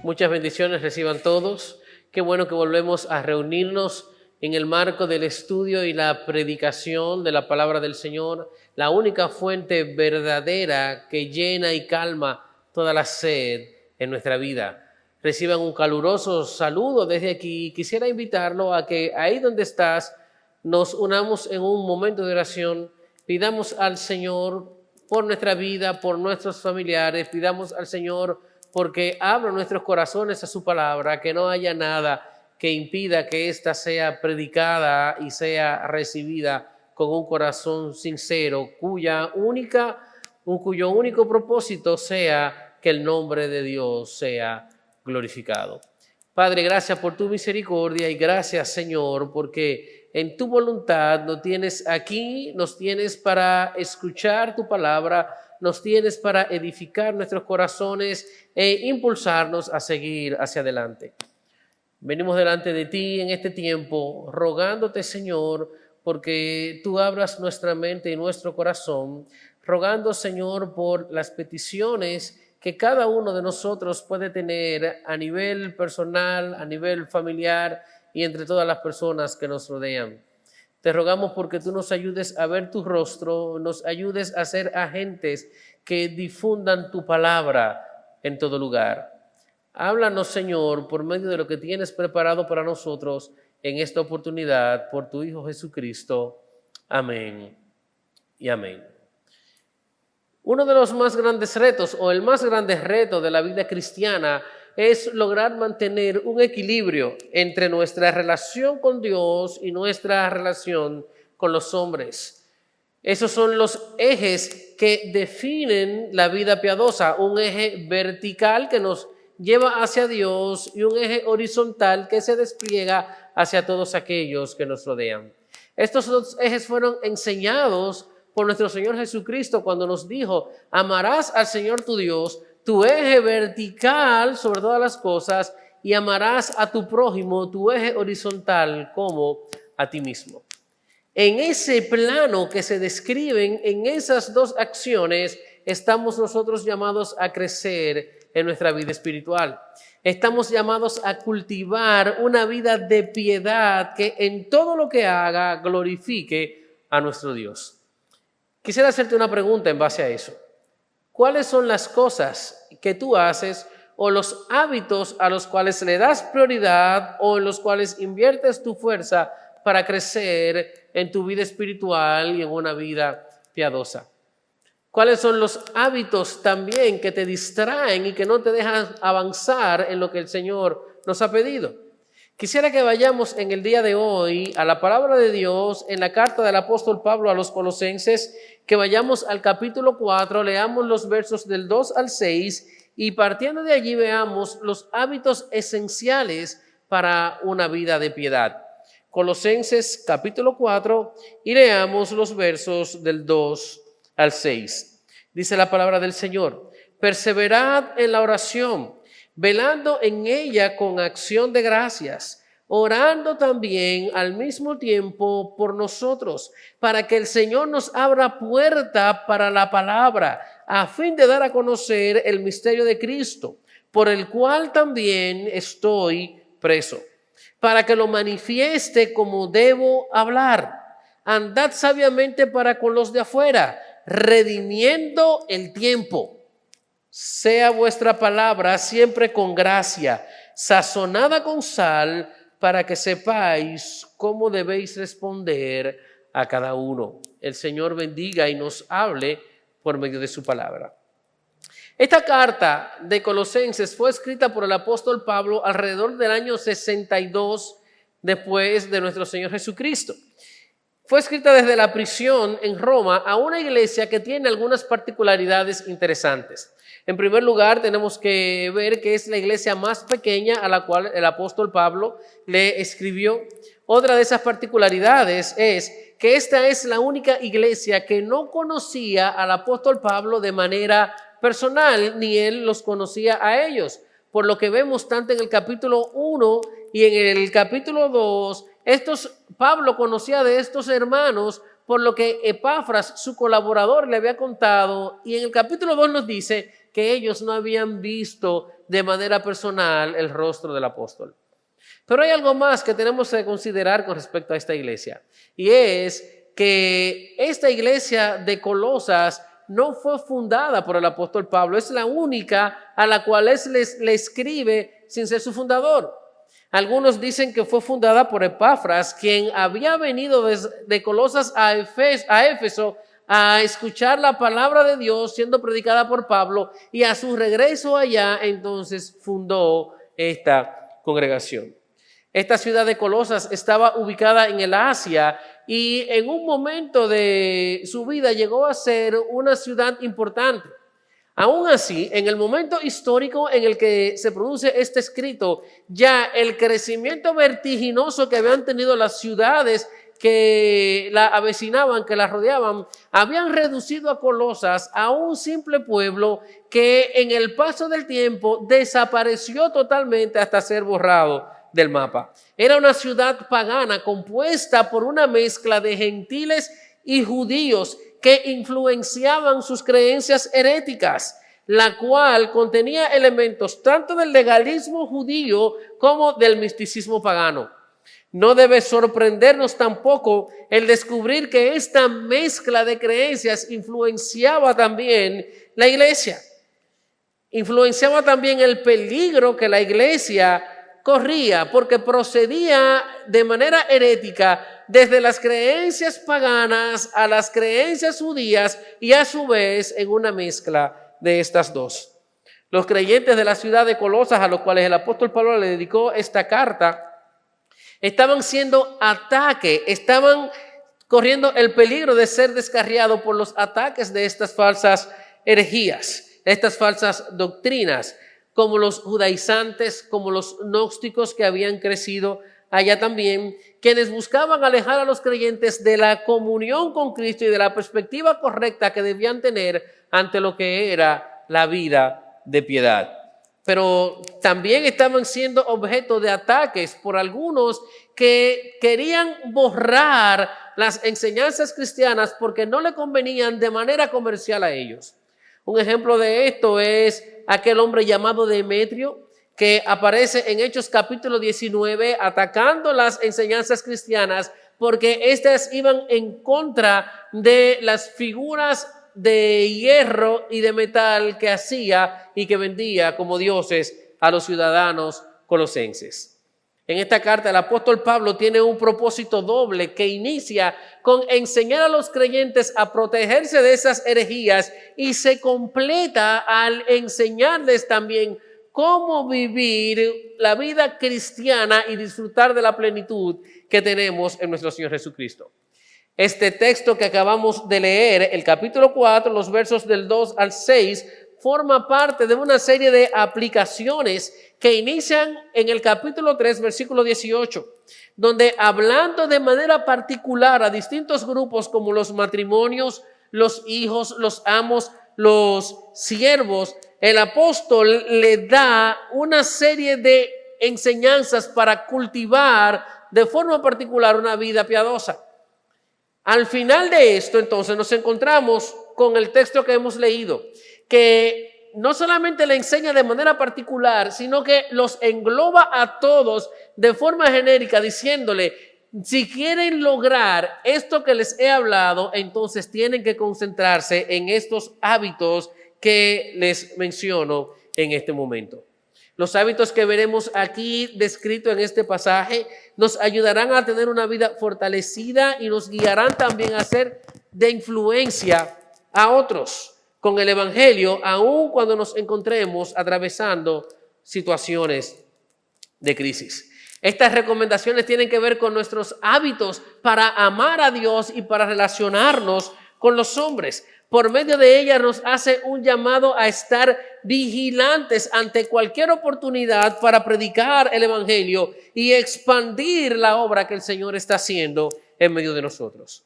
Muchas bendiciones reciban todos. Qué bueno que volvemos a reunirnos en el marco del estudio y la predicación de la palabra del Señor, la única fuente verdadera que llena y calma toda la sed en nuestra vida. Reciban un caluroso saludo desde aquí. Quisiera invitarlo a que ahí donde estás nos unamos en un momento de oración, pidamos al Señor por nuestra vida, por nuestros familiares, pidamos al Señor porque abra nuestros corazones a su palabra, que no haya nada que impida que ésta sea predicada y sea recibida con un corazón sincero, cuyo único propósito sea que el nombre de Dios sea glorificado. Padre, gracias por tu misericordia y gracias, Señor, porque en tu voluntad nos tienes aquí, nos tienes para escuchar tu palabra, nos tienes para edificar nuestros corazones e impulsarnos a seguir hacia adelante. Venimos delante de ti en este tiempo, rogándote, Señor, porque tú abras nuestra mente y nuestro corazón, rogando, Señor, por las peticiones que cada uno de nosotros puede tener a nivel personal, a nivel familiar y entre todas las personas que nos rodean. Te rogamos porque tú nos ayudes a ver tu rostro, nos ayudes a ser agentes que difundan tu palabra en todo lugar. Háblanos, Señor, por medio de lo que tienes preparado para nosotros en esta oportunidad, por tu Hijo Jesucristo. Amén y amén. Uno de los más grandes retos, o el más grande reto de la vida cristiana, es lograr mantener un equilibrio entre nuestra relación con Dios y nuestra relación con los hombres. Esos son los ejes que definen la vida piadosa, un eje vertical que nos lleva hacia Dios y un eje horizontal que se despliega hacia todos aquellos que nos rodean. Estos dos ejes fueron enseñados por nuestro Señor Jesucristo cuando nos dijo: amarás al Señor tu Dios, tu eje vertical sobre todas las cosas, y amarás a tu prójimo, tu eje horizontal, como a ti mismo. En ese plano que se describen en esas dos acciones, estamos nosotros llamados a crecer en nuestra vida espiritual. Estamos llamados a cultivar una vida de piedad que en todo lo que haga glorifique a nuestro Dios. Quisiera hacerte una pregunta en base a eso. ¿Cuáles son las cosas que tú haces o los hábitos a los cuales le das prioridad o en los cuales inviertes tu fuerza para crecer en tu vida espiritual y en una vida piadosa? ¿Cuáles son los hábitos también que te distraen y que no te dejan avanzar en lo que el Señor nos ha pedido? Quisiera que vayamos en el día de hoy a la palabra de Dios en la carta del apóstol Pablo a los Colosenses, que vayamos al capítulo 4, leamos los versos del 2 al 6 y partiendo de allí veamos los hábitos esenciales para una vida de piedad. Colosenses capítulo 4 y leamos los versos del 2 al 6. Dice la palabra del Señor: perseverad en la oración, velando en ella con acción de gracias, orando también al mismo tiempo por nosotros, para que el Señor nos abra puerta para la palabra, a fin de dar a conocer el misterio de Cristo, por el cual también estoy preso, para que lo manifieste como debo hablar. Andad sabiamente para con los de afuera, redimiendo el tiempo. Sea vuestra palabra siempre con gracia, sazonada con sal, para que sepáis cómo debéis responder a cada uno. El Señor bendiga y nos hable por medio de su palabra. Esta carta de Colosenses fue escrita por el apóstol Pablo alrededor del año 62 después de nuestro Señor Jesucristo. Fue escrita desde la prisión en Roma a una iglesia que tiene algunas particularidades interesantes. En primer lugar, tenemos que ver que es la iglesia más pequeña a la cual el apóstol Pablo le escribió. Otra de esas particularidades es que esta es la única iglesia que no conocía al apóstol Pablo de manera personal, ni él los conocía a ellos. Por lo que vemos tanto en el capítulo 1 y en el capítulo 2, Pablo conocía de estos hermanos por lo que Epafras, su colaborador, le había contado, y en el capítulo 2 nos dice que ellos no habían visto de manera personal el rostro del apóstol. Pero hay algo más que tenemos que considerar con respecto a esta iglesia, y es que esta iglesia de Colosas no fue fundada por el apóstol Pablo, es la única a la cual le escribe sin ser su fundador. Algunos dicen que fue fundada por Epafras, quien había venido de Colosas a Éfeso a escuchar la palabra de Dios siendo predicada por Pablo, y a su regreso allá entonces fundó esta congregación. Esta ciudad de Colosas estaba ubicada en el Asia y en un momento de su vida llegó a ser una ciudad importante. Aún así, en el momento histórico en el que se produce este escrito, ya el crecimiento vertiginoso que habían tenido las ciudades que la avecinaban, que la rodeaban, habían reducido a Colosas a un simple pueblo que en el paso del tiempo desapareció totalmente hasta ser borrado del mapa. Era una ciudad pagana compuesta por una mezcla de gentiles y judíos que influenciaban sus creencias heréticas, la cual contenía elementos tanto del legalismo judío como del misticismo pagano. No debe sorprendernos tampoco el descubrir que esta mezcla de creencias influenciaba también la iglesia. Influenciaba también el peligro que la iglesia corría, porque procedía de manera herética desde las creencias paganas a las creencias judías y a su vez en una mezcla de estas dos. Los creyentes de la ciudad de Colosas, a los cuales el apóstol Pablo le dedicó esta carta, estaban siendo ataque, estaban corriendo el peligro de ser descarriados por los ataques de estas falsas herejías, estas falsas doctrinas, como los judaizantes, como los gnósticos que habían crecido allá también, quienes buscaban alejar a los creyentes de la comunión con Cristo y de la perspectiva correcta que debían tener ante lo que era la vida de piedad. Pero también estaban siendo objeto de ataques por algunos que querían borrar las enseñanzas cristianas porque no le convenían de manera comercial a ellos. Un ejemplo de esto es aquel hombre llamado Demetrio, que aparece en Hechos capítulo 19 atacando las enseñanzas cristianas porque éstas iban en contra de las figuras de hierro y de metal que hacía y que vendía como dioses a los ciudadanos colosenses. En esta carta el apóstol Pablo tiene un propósito doble que inicia con enseñar a los creyentes a protegerse de esas herejías y se completa al enseñarles también cómo vivir la vida cristiana y disfrutar de la plenitud que tenemos en nuestro Señor Jesucristo. Este texto que acabamos de leer, el capítulo 4, los versos del 2 al 6, forma parte de una serie de aplicaciones que inician en el capítulo 3, versículo 18, donde hablando de manera particular a distintos grupos como los matrimonios, los hijos, los amos, los siervos, el apóstol le da una serie de enseñanzas para cultivar de forma particular una vida piadosa. Al final de esto, entonces, nos encontramos con el texto que hemos leído, que no solamente le enseña de manera particular, sino que los engloba a todos de forma genérica, diciéndole, si quieren lograr esto que les he hablado, entonces tienen que concentrarse en estos hábitos que les menciono en este momento. Los hábitos que veremos aquí descritos en este pasaje nos ayudarán a tener una vida fortalecida y nos guiarán también a ser de influencia a otros con el evangelio, aun cuando nos encontremos atravesando situaciones de crisis. Estas recomendaciones tienen que ver con nuestros hábitos para amar a Dios y para relacionarnos con los hombres. Por medio de ellas nos hace un llamado a estar vigilantes ante cualquier oportunidad para predicar el evangelio y expandir la obra que el Señor está haciendo en medio de nosotros.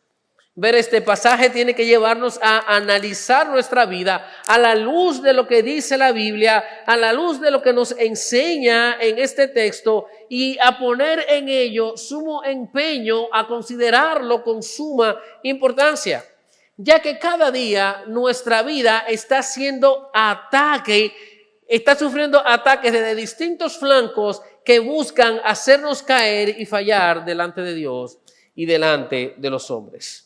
Ver este pasaje tiene que llevarnos a analizar nuestra vida a la luz de lo que dice la Biblia, a la luz de lo que nos enseña en este texto y a poner en ello sumo empeño, a considerarlo con suma importancia, ya que cada día nuestra vida está sufriendo ataques desde distintos flancos que buscan hacernos caer y fallar delante de Dios y delante de los hombres.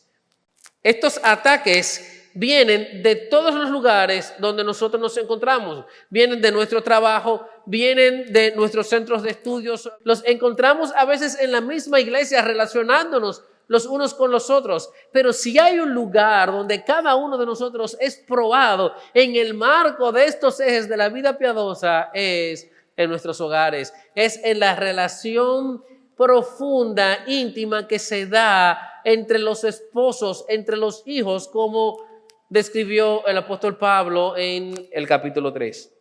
Estos ataques vienen de todos los lugares donde nosotros nos encontramos. Vienen de nuestro trabajo, vienen de nuestros centros de estudios. Los encontramos a veces en la misma iglesia relacionándonos los unos con los otros. Pero si hay un lugar donde cada uno de nosotros es probado en el marco de estos ejes de la vida piadosa, es en nuestros hogares, es en la relación profunda, íntima que se da entre los esposos, entre los hijos, como describió el apóstol Pablo en el capítulo 3.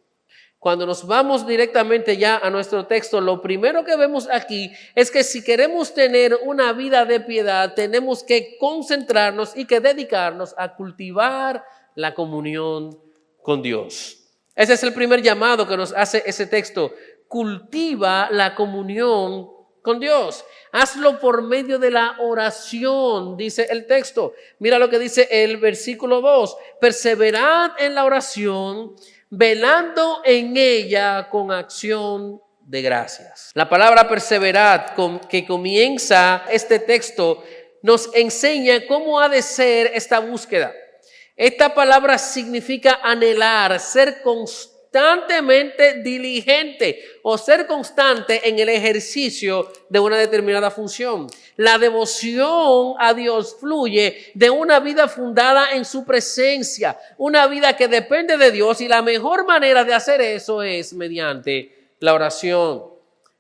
Cuando nos vamos directamente ya a nuestro texto, lo primero que vemos aquí es que si queremos tener una vida de piedad, tenemos que concentrarnos y que dedicarnos a cultivar la comunión con Dios. Ese es el primer llamado que nos hace ese texto. Cultiva la comunión con Dios. Hazlo por medio de la oración, dice el texto. Mira lo que dice el versículo 2. Perseverad en la oración, velando en ella con acción de gracias. La palabra perseverad que comienza este texto nos enseña cómo ha de ser esta búsqueda. Esta palabra significa anhelar, ser constantemente diligente o ser constante en el ejercicio de una determinada función. La devoción a Dios fluye de una vida fundada en su presencia, una vida que depende de Dios, y la mejor manera de hacer eso es mediante la oración.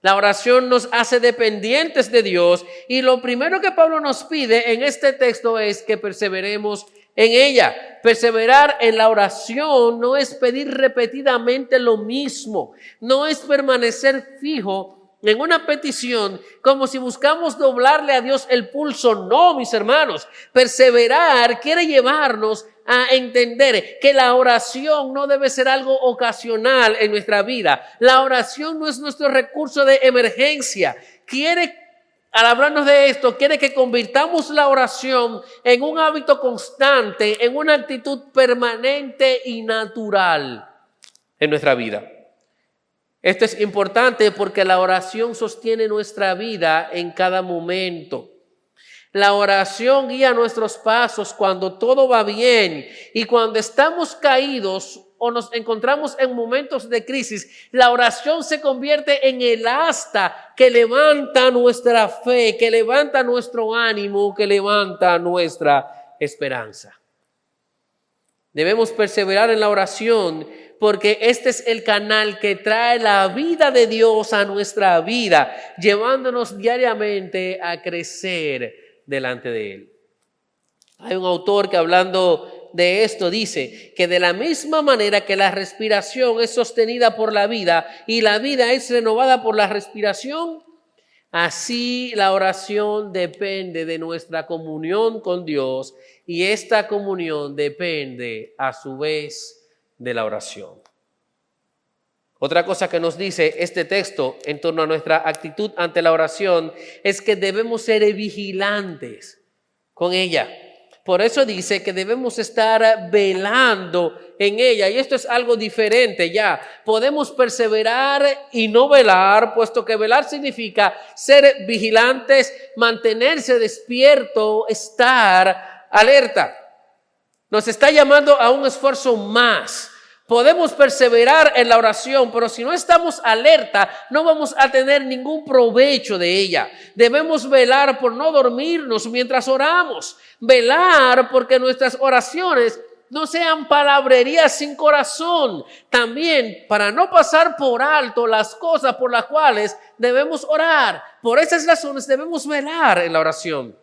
La oración nos hace dependientes de Dios, y lo primero que Pablo nos pide en este texto es que perseveremos en ella. Perseverar en la oración no es pedir repetidamente lo mismo, no es permanecer fijo en una petición como si buscamos doblarle a Dios el pulso. No, mis hermanos, perseverar quiere llevarnos a entender que la oración no debe ser algo ocasional en nuestra vida. La oración no es nuestro recurso de emergencia. Al hablarnos de esto, quiere que convirtamos la oración en un hábito constante, en una actitud permanente y natural en nuestra vida. Esto es importante porque la oración sostiene nuestra vida en cada momento. La oración guía nuestros pasos cuando todo va bien, y cuando estamos caídos o nos encontramos en momentos de crisis, la oración se convierte en el asta que levanta nuestra fe, que levanta nuestro ánimo, que levanta nuestra esperanza. Debemos perseverar en la oración porque este es el canal que trae la vida de Dios a nuestra vida, llevándonos diariamente a crecer delante de Él. Hay un autor que, hablando de esto, dice que de la misma manera que la respiración es sostenida por la vida y la vida es renovada por la respiración, así la oración depende de nuestra comunión con Dios, y esta comunión depende a su vez de la oración. Otra cosa que nos dice este texto en torno a nuestra actitud ante la oración es que debemos ser vigilantes con ella. Por eso dice que debemos estar velando en ella, y esto es algo diferente ya. Podemos perseverar y no velar, puesto que velar significa ser vigilantes, mantenerse despierto, estar alerta. Nos está llamando a un esfuerzo más. Podemos perseverar en la oración, pero si no estamos alerta, no vamos a tener ningún provecho de ella. Debemos velar por no dormirnos mientras oramos. Velar porque nuestras oraciones no sean palabrerías sin corazón. También para no pasar por alto las cosas por las cuales debemos orar. Por esas razones debemos velar en la oración.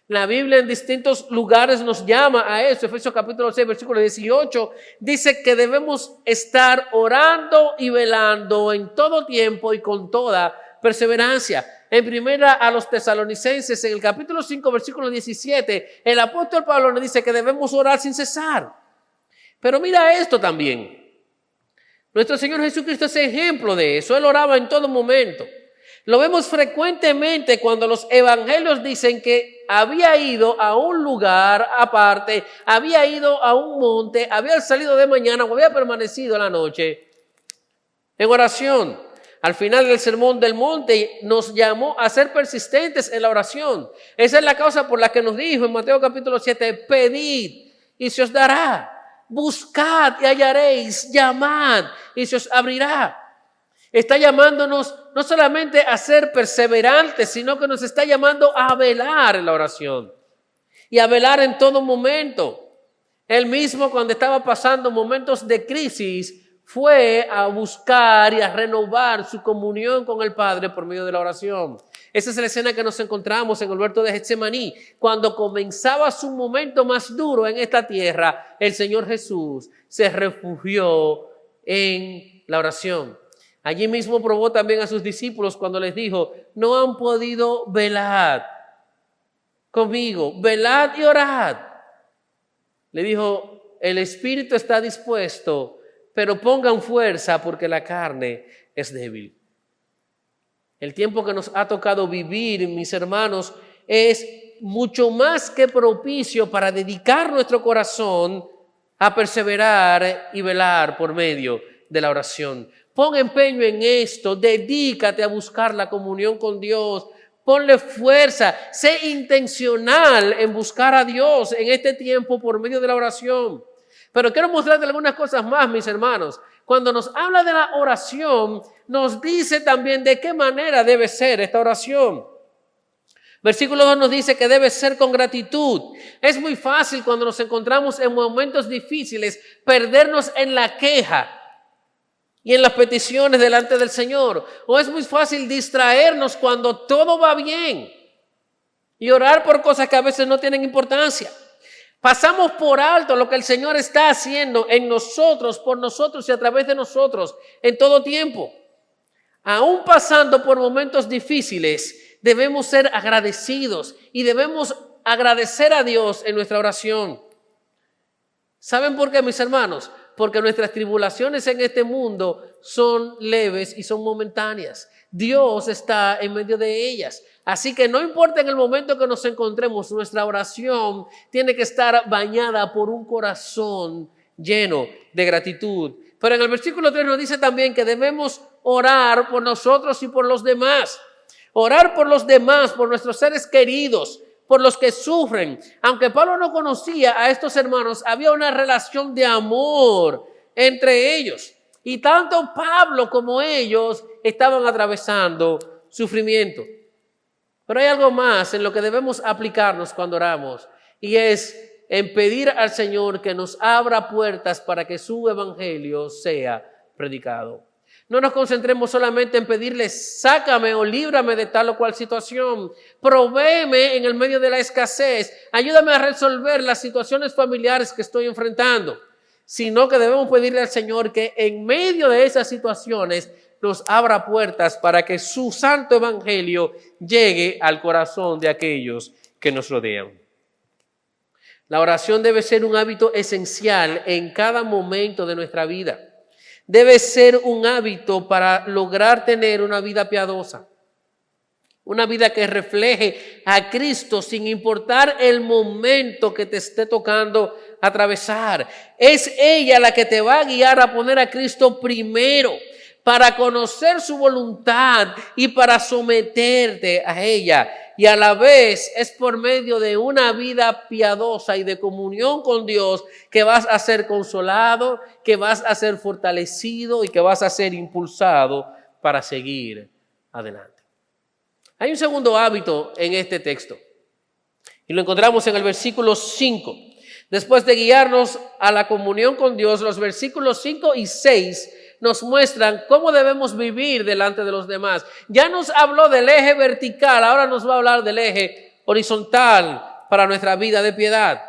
La Biblia en distintos lugares nos llama a eso. Efesios capítulo 6, versículo 18, dice que debemos estar orando y velando en todo tiempo y con toda perseverancia. En primera a los Tesalonicenses, en el capítulo 5, versículo 17, el apóstol Pablo nos dice que debemos orar sin cesar. Pero mira esto también. Nuestro Señor Jesucristo es ejemplo de eso. Él oraba en todo momento. Lo vemos frecuentemente cuando los evangelios dicen que había ido a un lugar aparte, había ido a un monte, había salido de mañana o había permanecido la noche en oración. Al final del sermón del monte nos llamó a ser persistentes en la oración. Esa es la causa por la que nos dijo en Mateo capítulo 7, pedid y se os dará. Buscad y hallaréis, llamad y se os abrirá. Está llamándonos no solamente a ser perseverantes, sino que nos está llamando a velar en la oración y a velar en todo momento. Él mismo, cuando estaba pasando momentos de crisis, fue a buscar y a renovar su comunión con el Padre por medio de la oración. Esa es la escena que nos encontramos en el huerto de Getsemaní. Cuando comenzaba su momento más duro en esta tierra, el Señor Jesús se refugió en la oración. Allí mismo probó también a sus discípulos cuando les dijo, no han podido velar conmigo, velad y orad. Le dijo, el espíritu está dispuesto, pero pongan fuerza porque la carne es débil. El tiempo que nos ha tocado vivir, mis hermanos, es mucho más que propicio para dedicar nuestro corazón a perseverar y velar por medio de la oración. Pon empeño en esto, dedícate a buscar la comunión con Dios, ponle fuerza, sé intencional en buscar a Dios en este tiempo por medio de la oración. Pero quiero mostrarte algunas cosas más, mis hermanos. Cuando nos habla de la oración, nos dice también de qué manera debe ser esta oración. Versículo 2 nos dice que debe ser con gratitud. Es muy fácil cuando nos encontramos en momentos difíciles perdernos en la queja y en las peticiones delante del Señor. O es muy fácil distraernos cuando todo va bien y orar por cosas que a veces no tienen importancia. Pasamos por alto lo que el Señor está haciendo en nosotros, por nosotros y a través de nosotros en todo tiempo. Aún pasando por momentos difíciles, debemos ser agradecidos y debemos agradecer a Dios en nuestra oración. ¿Saben por qué, mis hermanos? Porque nuestras tribulaciones en este mundo son leves y son momentáneas. Dios está en medio de ellas. Así que no importa en el momento que nos encontremos, nuestra oración tiene que estar bañada por un corazón lleno de gratitud. Pero en el versículo 3 nos dice también que debemos orar por nosotros y por los demás. Orar por los demás, por nuestros seres queridos, por los que sufren. Aunque Pablo no conocía a estos hermanos, había una relación de amor entre ellos. Y tanto Pablo como ellos estaban atravesando sufrimiento. Pero hay algo más en lo que debemos aplicarnos cuando oramos, y es en pedir al Señor que nos abra puertas para que su evangelio sea predicado. No nos concentremos solamente en pedirle, sácame o líbrame de tal o cual situación, provéeme en el medio de la escasez, ayúdame a resolver las situaciones familiares que estoy enfrentando, sino que debemos pedirle al Señor que en medio de esas situaciones nos abra puertas para que su santo evangelio llegue al corazón de aquellos que nos rodean. La oración debe ser un hábito esencial en cada momento de nuestra vida. Debe ser un hábito para lograr tener una vida piadosa. Una vida que refleje a Cristo sin importar el momento que te esté tocando atravesar. Es ella la que te va a guiar a poner a Cristo primero, para conocer su voluntad y para someterte a ella. Y a la vez es por medio de una vida piadosa y de comunión con Dios que vas a ser consolado, que vas a ser fortalecido y que vas a ser impulsado para seguir adelante. Hay un segundo hábito en este texto y lo encontramos en el versículo 5. Después de guiarnos a la comunión con Dios, los versículos 5 y 6 nos muestran cómo debemos vivir delante de los demás. Ya nos habló del eje vertical, ahora nos va a hablar del eje horizontal para nuestra vida de piedad.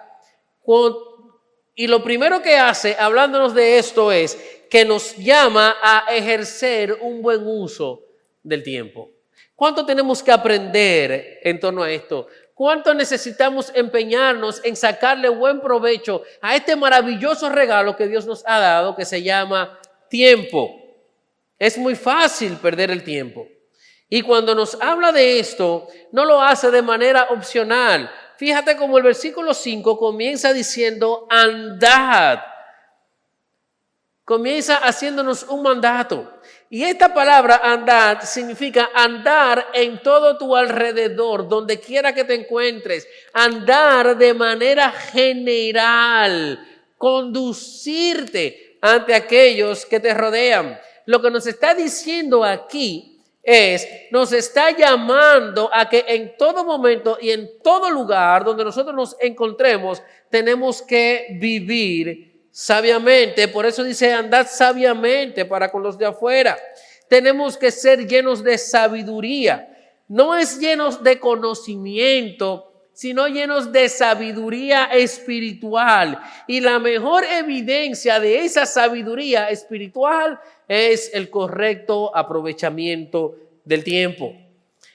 Y lo primero que hace, hablándonos de esto, es que nos llama a ejercer un buen uso del tiempo. ¿Cuánto tenemos que aprender en torno a esto? ¿Cuánto necesitamos empeñarnos en sacarle buen provecho a este maravilloso regalo que Dios nos ha dado, que se llama tiempo? Es muy fácil perder el tiempo. Y cuando nos habla de esto, no lo hace de manera opcional. Fíjate cómo el versículo 5 comienza diciendo andad. Comienza haciéndonos un mandato. Y esta palabra andad significa andar en todo tu alrededor, donde quiera que te encuentres. Andar de manera general, conducirte ante aquellos que te rodean. Lo que nos está diciendo aquí nos está llamando a que en todo momento y en todo lugar donde nosotros nos encontremos, tenemos que vivir sabiamente. Por eso dice andad sabiamente para con los de afuera. Tenemos que ser llenos de sabiduría. No es llenos de conocimiento, sino llenos de sabiduría espiritual. Y la mejor evidencia de esa sabiduría espiritual es el correcto aprovechamiento del tiempo.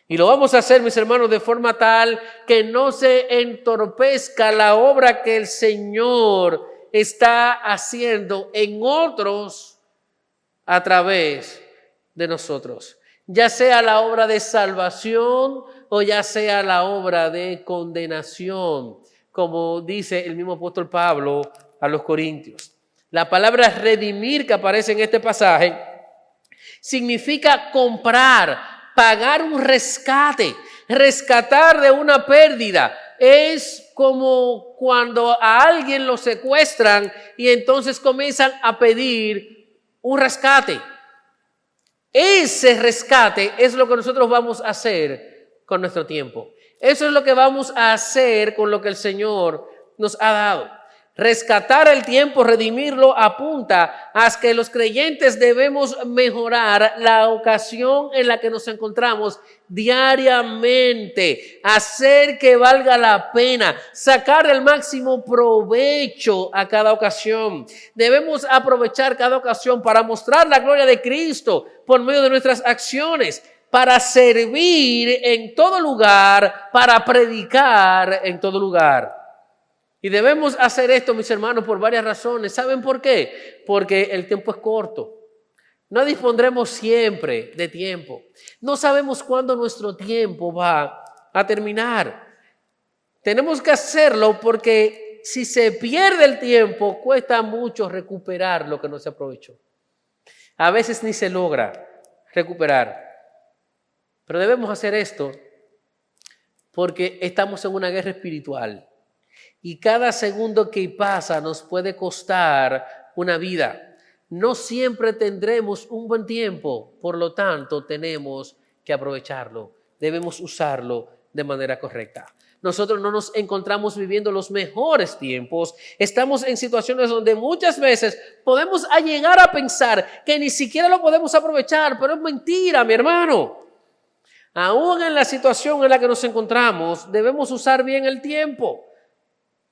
Y lo vamos a hacer, mis hermanos, de forma tal que no se entorpezca la obra que el Señor está haciendo en otros a través de nosotros, ya sea la obra de salvación o ya sea la obra de condenación, como dice el mismo apóstol Pablo a los Corintios. La palabra redimir que aparece en este pasaje significa comprar, pagar un rescate, rescatar de una pérdida. Es como cuando a alguien lo secuestran y entonces comienzan a pedir un rescate. Ese rescate es lo que nosotros vamos a hacer con nuestro tiempo. Eso es lo que vamos a hacer con lo que el Señor nos ha dado. Rescatar el tiempo, redimirlo, apunta a que los creyentes debemos mejorar la ocasión en la que nos encontramos diariamente, hacer que valga la pena, sacar el máximo provecho a cada ocasión. Debemos aprovechar cada ocasión para mostrar la gloria de Cristo por medio de nuestras acciones, para servir en todo lugar, para predicar en todo lugar. Y debemos hacer esto, mis hermanos, por varias razones. ¿Saben por qué? Porque el tiempo es corto. No dispondremos siempre de tiempo. No sabemos cuándo nuestro tiempo va a terminar. Tenemos que hacerlo porque si se pierde el tiempo, cuesta mucho recuperar lo que no se aprovechó. A veces ni se logra recuperar. Pero debemos hacer esto porque estamos en una guerra espiritual. Y cada segundo que pasa nos puede costar una vida. No siempre tendremos un buen tiempo, por lo tanto tenemos que aprovecharlo. Debemos usarlo de manera correcta. Nosotros no nos encontramos viviendo los mejores tiempos. Estamos en situaciones donde muchas veces podemos llegar a pensar que ni siquiera lo podemos aprovechar, pero es mentira, mi hermano. Aún en la situación en la que nos encontramos, debemos usar bien el tiempo.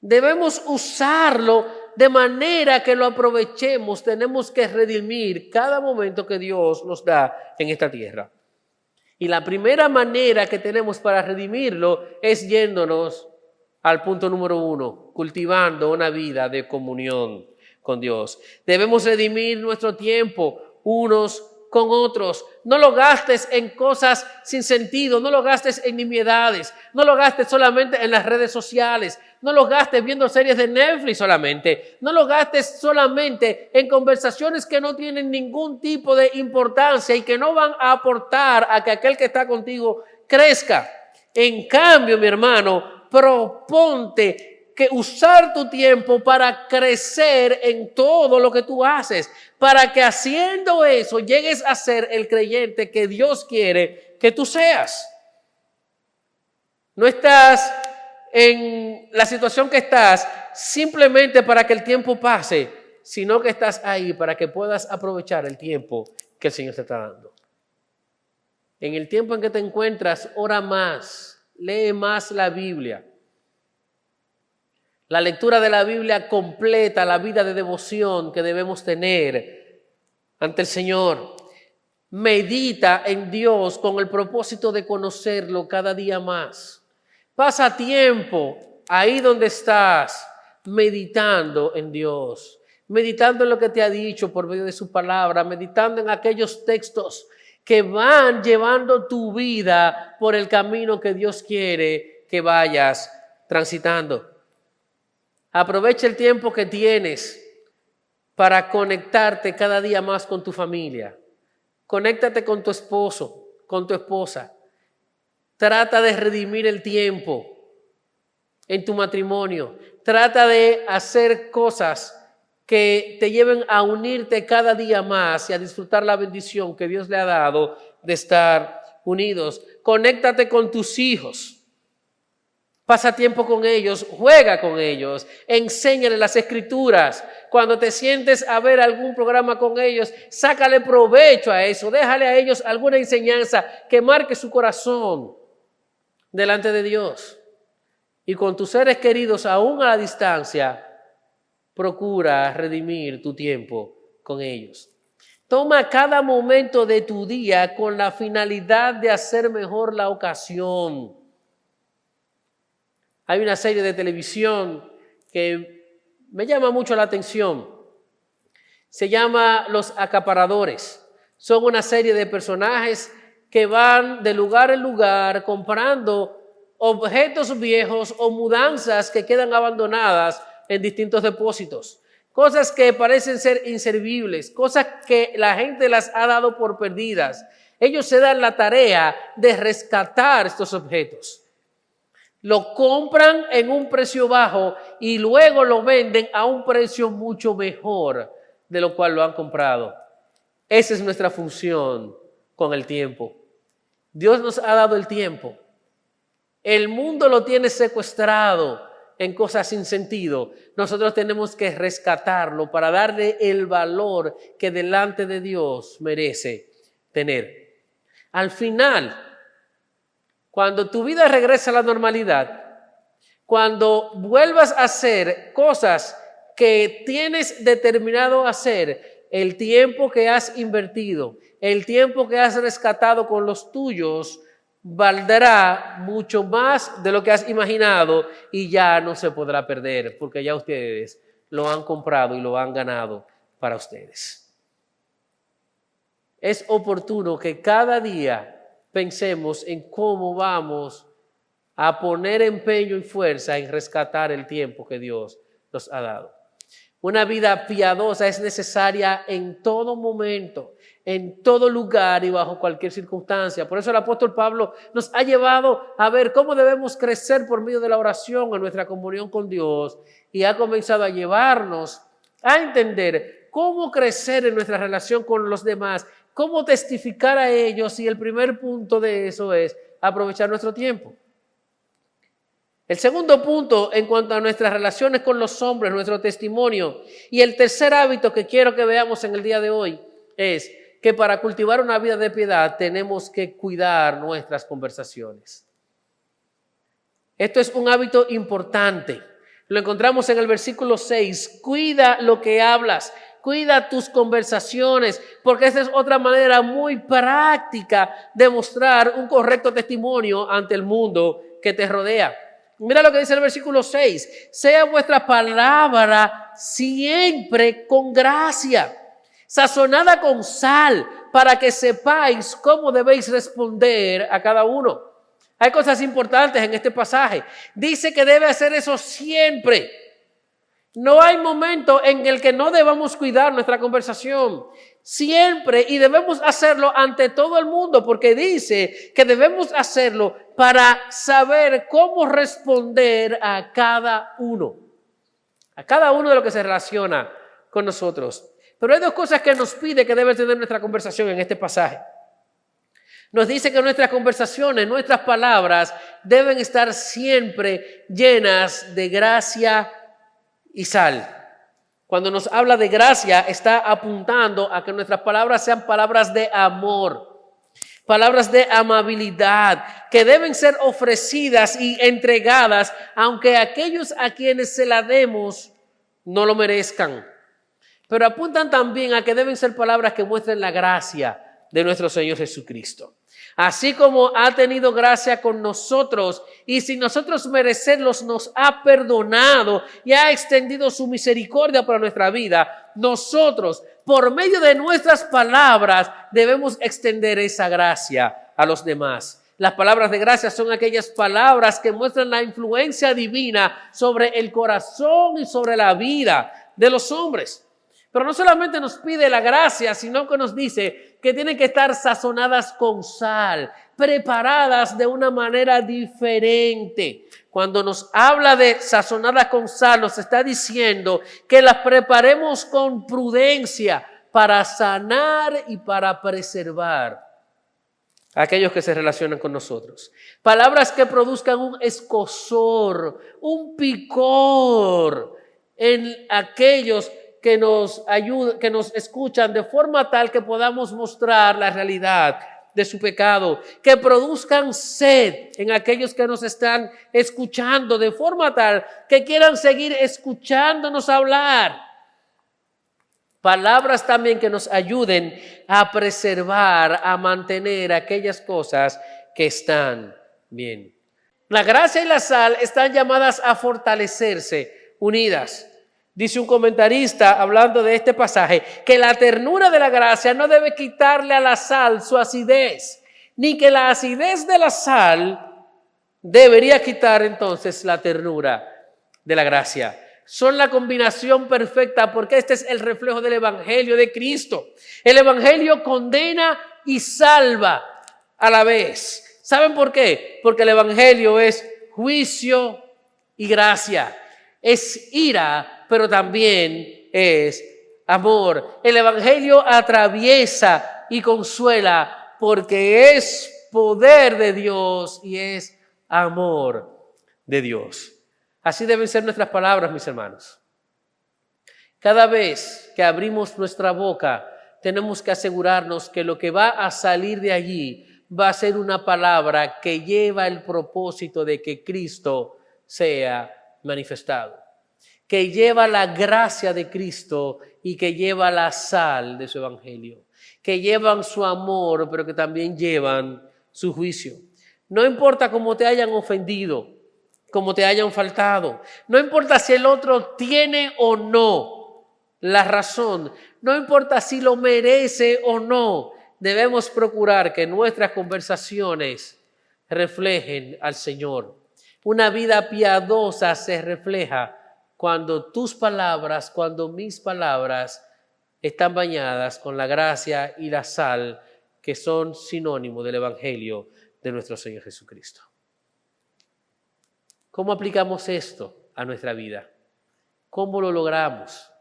Debemos usarlo de manera que lo aprovechemos. Tenemos que redimir cada momento que Dios nos da en esta tierra. Y la primera manera que tenemos para redimirlo es yéndonos al punto número 1, cultivando una vida de comunión con Dios. Debemos redimir nuestro tiempo unos con otros. No lo gastes en cosas sin sentido, no lo gastes en nimiedades, no lo gastes solamente en las redes sociales, no lo gastes viendo series de Netflix solamente, no lo gastes solamente en conversaciones que no tienen ningún tipo de importancia y que no van a aportar a que aquel que está contigo crezca. En cambio, mi hermano, proponte que usar tu tiempo para crecer en todo lo que tú haces, para que haciendo eso llegues a ser el creyente que Dios quiere que tú seas. No estás en la situación que estás simplemente para que el tiempo pase, sino que estás ahí para que puedas aprovechar el tiempo que el Señor te está dando. En el tiempo en que te encuentras, ora más, lee más la Biblia. La lectura de la Biblia completa la vida de devoción que debemos tener ante el Señor. Medita en Dios con el propósito de conocerlo cada día más. Pasa tiempo ahí donde estás, meditando en Dios, meditando en lo que te ha dicho por medio de su palabra, meditando en aquellos textos que van llevando tu vida por el camino que Dios quiere que vayas transitando. Aprovecha el tiempo que tienes para conectarte cada día más con tu familia. Conéctate con tu esposo, con tu esposa. Trata de redimir el tiempo en tu matrimonio. Trata de hacer cosas que te lleven a unirte cada día más y a disfrutar la bendición que Dios le ha dado de estar unidos. Conéctate con tus hijos. Pasa tiempo con ellos, juega con ellos, enséñale las escrituras. Cuando te sientes a ver algún programa con ellos, sácale provecho a eso. Déjale a ellos alguna enseñanza que marque su corazón delante de Dios. Y con tus seres queridos, aún a la distancia, procura redimir tu tiempo con ellos. Toma cada momento de tu día con la finalidad de hacer mejor la ocasión. Hay una serie de televisión que me llama mucho la atención. Se llama Los Acaparadores. Son una serie de personajes que van de lugar en lugar comprando objetos viejos o mudanzas que quedan abandonadas en distintos depósitos. Cosas que parecen ser inservibles, cosas que la gente las ha dado por perdidas. Ellos se dan la tarea de rescatar estos objetos. Lo compran en un precio bajo y luego lo venden a un precio mucho mejor de lo cual lo han comprado. Esa es nuestra función con el tiempo. Dios nos ha dado el tiempo. El mundo lo tiene secuestrado en cosas sin sentido. Nosotros tenemos que rescatarlo para darle el valor que delante de Dios merece tener. Al final, cuando tu vida regrese a la normalidad, cuando vuelvas a hacer cosas que tienes determinado hacer, el tiempo que has invertido, el tiempo que has rescatado con los tuyos, valdrá mucho más de lo que has imaginado y ya no se podrá perder, porque ya ustedes lo han comprado y lo han ganado para ustedes. Es oportuno que cada día pensemos en cómo vamos a poner empeño y fuerza en rescatar el tiempo que Dios nos ha dado. Una vida piadosa es necesaria en todo momento, en todo lugar y bajo cualquier circunstancia. Por eso el apóstol Pablo nos ha llevado a ver cómo debemos crecer por medio de la oración en nuestra comunión con Dios y ha comenzado a llevarnos a entender cómo crecer en nuestra relación con los demás, cómo testificar a ellos, y el primer punto de eso es aprovechar nuestro tiempo. El segundo punto en cuanto a nuestras relaciones con los hombres, nuestro testimonio, y el tercer hábito que quiero que veamos en el día de hoy es que para cultivar una vida de piedad tenemos que cuidar nuestras conversaciones. Esto es un hábito importante. Lo encontramos en el versículo 6. Cuida lo que hablas. Cuida tus conversaciones, porque esta es otra manera muy práctica de mostrar un correcto testimonio ante el mundo que te rodea. Mira lo que dice el versículo 6. Sea vuestra palabra siempre con gracia, sazonada con sal, para que sepáis cómo debéis responder a cada uno. Hay cosas importantes en este pasaje. Dice que debe hacer eso siempre. No hay momento en el que no debamos cuidar nuestra conversación. Siempre, y debemos hacerlo ante todo el mundo, porque dice que debemos hacerlo para saber cómo responder a cada uno de los que se relaciona con nosotros. Pero hay dos cosas que nos pide que debe tener nuestra conversación en este pasaje. Nos dice que nuestras conversaciones, nuestras palabras deben estar siempre llenas de gracia y sal. Cuando nos habla de gracia, está apuntando a que nuestras palabras sean palabras de amor, palabras de amabilidad, que deben ser ofrecidas y entregadas, aunque aquellos a quienes se la demos no lo merezcan. Pero apuntan también a que deben ser palabras que muestren la gracia de nuestro Señor Jesucristo. Así como ha tenido gracia con nosotros y sin nosotros merecerlos nos ha perdonado y ha extendido su misericordia para nuestra vida, nosotros, por medio de nuestras palabras, debemos extender esa gracia a los demás. Las palabras de gracia son aquellas palabras que muestran la influencia divina sobre el corazón y sobre la vida de los hombres. Pero no solamente nos pide la gracia, sino que nos dice que tienen que estar sazonadas con sal, preparadas de una manera diferente. Cuando nos habla de sazonadas con sal, nos está diciendo que las preparemos con prudencia para sanar y para preservar a aquellos que se relacionan con nosotros. Palabras que produzcan un escozor, un picor en aquellos que nos ayudan, que nos escuchan, de forma tal que podamos mostrar la realidad de su pecado, que produzcan sed en aquellos que nos están escuchando, de forma tal que quieran seguir escuchándonos hablar. Palabras también que nos ayuden a preservar, a mantener aquellas cosas que están bien. La gracia y la sal están llamadas a fortalecerse unidas. Dice un comentarista, hablando de este pasaje, que la ternura de la gracia no debe quitarle a la sal su acidez, ni que la acidez de la sal debería quitar entonces la ternura de la gracia. Son la combinación perfecta porque este es el reflejo del Evangelio de Cristo. El Evangelio condena y salva a la vez. ¿Saben por qué? Porque el Evangelio es juicio y gracia. Es ira, pero también es amor. El Evangelio atraviesa y consuela porque es poder de Dios y es amor de Dios. Así deben ser nuestras palabras, mis hermanos. Cada vez que abrimos nuestra boca, tenemos que asegurarnos que lo que va a salir de allí va a ser una palabra que lleva el propósito de que Cristo sea manifestado, que lleva la gracia de Cristo y que lleva la sal de su evangelio, que llevan su amor, pero que también llevan su juicio. No importa cómo te hayan ofendido, cómo te hayan faltado, no importa si el otro tiene o no la razón, no importa si lo merece o no, debemos procurar que nuestras conversaciones reflejen al Señor. Una vida piadosa se refleja cuando tus palabras, cuando mis palabras están bañadas con la gracia y la sal que son sinónimo del Evangelio de nuestro Señor Jesucristo. ¿Cómo aplicamos esto a nuestra vida? ¿Cómo lo logramos?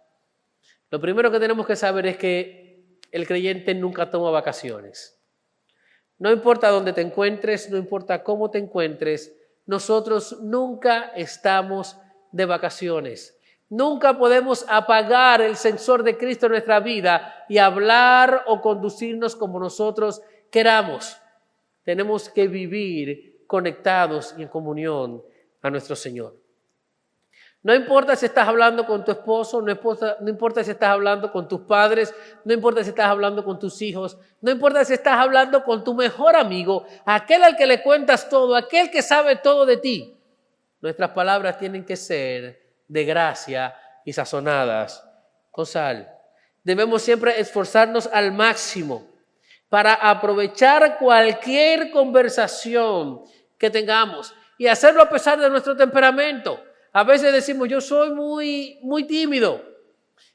Lo primero que tenemos que saber es que el creyente nunca toma vacaciones. No importa dónde te encuentres, no importa cómo te encuentres, nosotros nunca estamos de vacaciones. Nunca podemos apagar el sensor de Cristo en nuestra vida y hablar o conducirnos como nosotros queramos. Tenemos que vivir conectados y en comunión a nuestro Señor. No importa si estás hablando con tu esposo, no importa si estás hablando con tus padres, no importa si estás hablando con tus hijos, no importa si estás hablando con tu mejor amigo, aquel al que le cuentas todo, aquel que sabe todo de ti. Nuestras palabras tienen que ser de gracia y sazonadas con sal. Debemos siempre esforzarnos al máximo para aprovechar cualquier conversación que tengamos y hacerlo a pesar de nuestro temperamento. A veces decimos, yo soy muy tímido.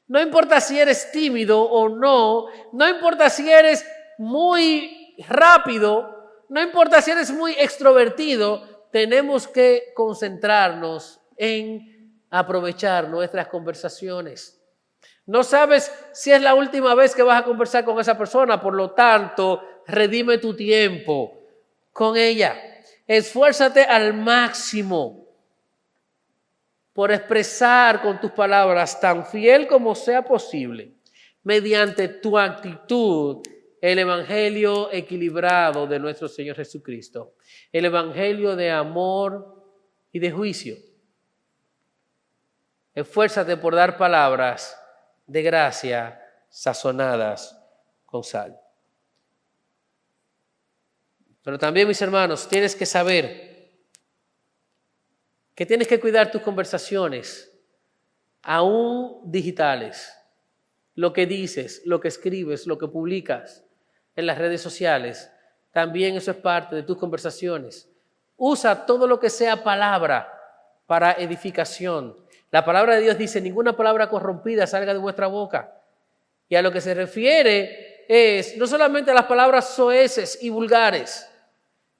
No importa si eres tímido o no, no importa si eres muy rápido, no importa si eres muy extrovertido, tenemos que concentrarnos en aprovechar nuestras conversaciones. No sabes si es la última vez que vas a conversar con esa persona, por lo tanto, redime tu tiempo con ella. Esfuérzate al máximo por expresar con tus palabras tan fiel como sea posible, mediante tu actitud, el evangelio equilibrado de nuestro Señor Jesucristo, el evangelio de amor y de juicio. Esfuérzate por dar palabras de gracia sazonadas con sal. Pero también, mis hermanos, tienes que saber que tienes que cuidar tus conversaciones, aún digitales. Lo que dices, lo que escribes, lo que publicas en las redes sociales, también eso es parte de tus conversaciones. Usa todo lo que sea palabra para edificación. La palabra de Dios dice, ninguna palabra corrompida salga de vuestra boca. Y a lo que se refiere es no solamente a las palabras soeces y vulgares,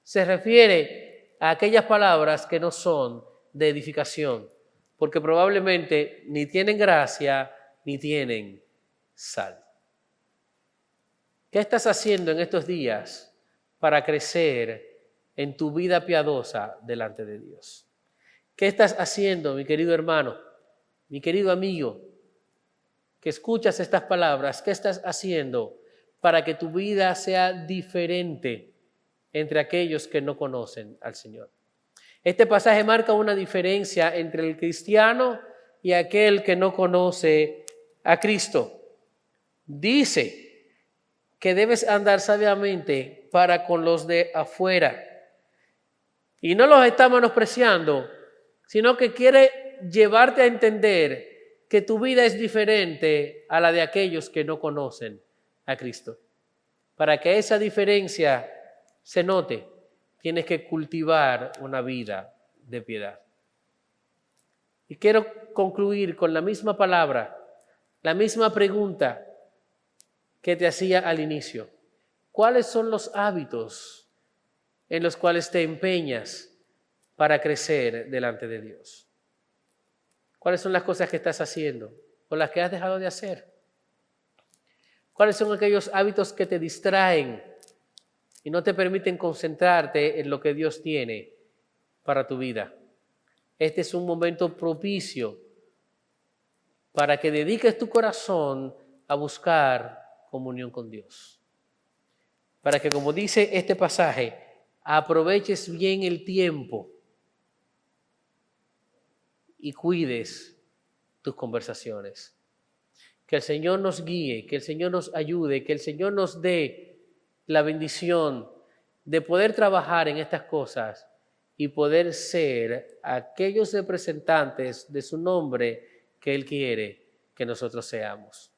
se refiere a aquellas palabras que no son de edificación, porque probablemente ni tienen gracia ni tienen sal. ¿Qué estás haciendo en estos días para crecer en tu vida piadosa delante de Dios? ¿Qué estás haciendo, mi querido hermano, mi querido amigo, que escuchas estas palabras? ¿Qué estás haciendo para que tu vida sea diferente entre aquellos que no conocen al Señor? Este pasaje marca una diferencia entre el cristiano y aquel que no conoce a Cristo. Dice que debes andar sabiamente para con los de afuera. Y no los está menospreciando, sino que quiere llevarte a entender que tu vida es diferente a la de aquellos que no conocen a Cristo. Para que esa diferencia se note, tienes que cultivar una vida de piedad. Y quiero concluir con la misma palabra, la misma pregunta que te hacía al inicio. ¿Cuáles son los hábitos en los cuales te empeñas para crecer delante de Dios? ¿Cuáles son las cosas que estás haciendo o las que has dejado de hacer? ¿Cuáles son aquellos hábitos que te distraen y no te permiten concentrarte en lo que Dios tiene para tu vida? Este es un momento propicio para que dediques tu corazón a buscar comunión con Dios. Para que, como dice este pasaje, aproveches bien el tiempo y cuides tus conversaciones. Que el Señor nos guíe, que el Señor nos ayude, que el Señor nos dé la bendición de poder trabajar en estas cosas y poder ser aquellos representantes de su nombre que Él quiere que nosotros seamos.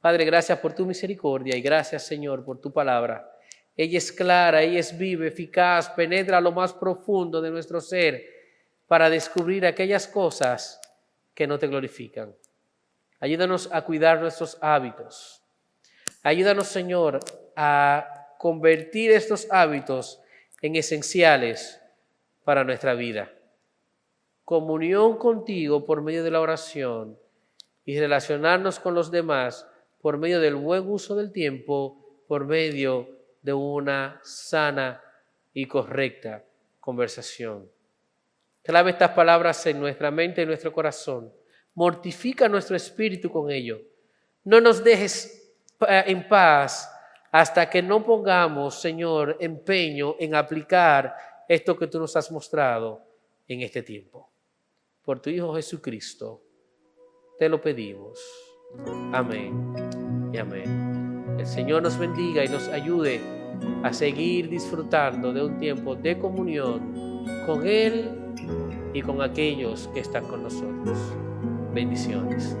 Padre, gracias por tu misericordia y gracias, Señor, por tu palabra. Ella es clara, ella es viva, eficaz, penetra a lo más profundo de nuestro ser para descubrir aquellas cosas que no te glorifican. Ayúdanos a cuidar nuestros hábitos. Ayúdanos, Señor, a convertir estos hábitos en esenciales para nuestra vida. Comunión contigo por medio de la oración y relacionarnos con los demás por medio del buen uso del tiempo, por medio de una sana y correcta conversación. Clave estas palabras en nuestra mente y nuestro corazón. Mortifica nuestro espíritu con ello. No nos dejes en paz hasta que no pongamos, Señor, empeño en aplicar esto que tú nos has mostrado en este tiempo. Por tu Hijo Jesucristo, te lo pedimos. Amén y amén. El Señor nos bendiga y nos ayude a seguir disfrutando de un tiempo de comunión con Él y con aquellos que están con nosotros. Bendiciones.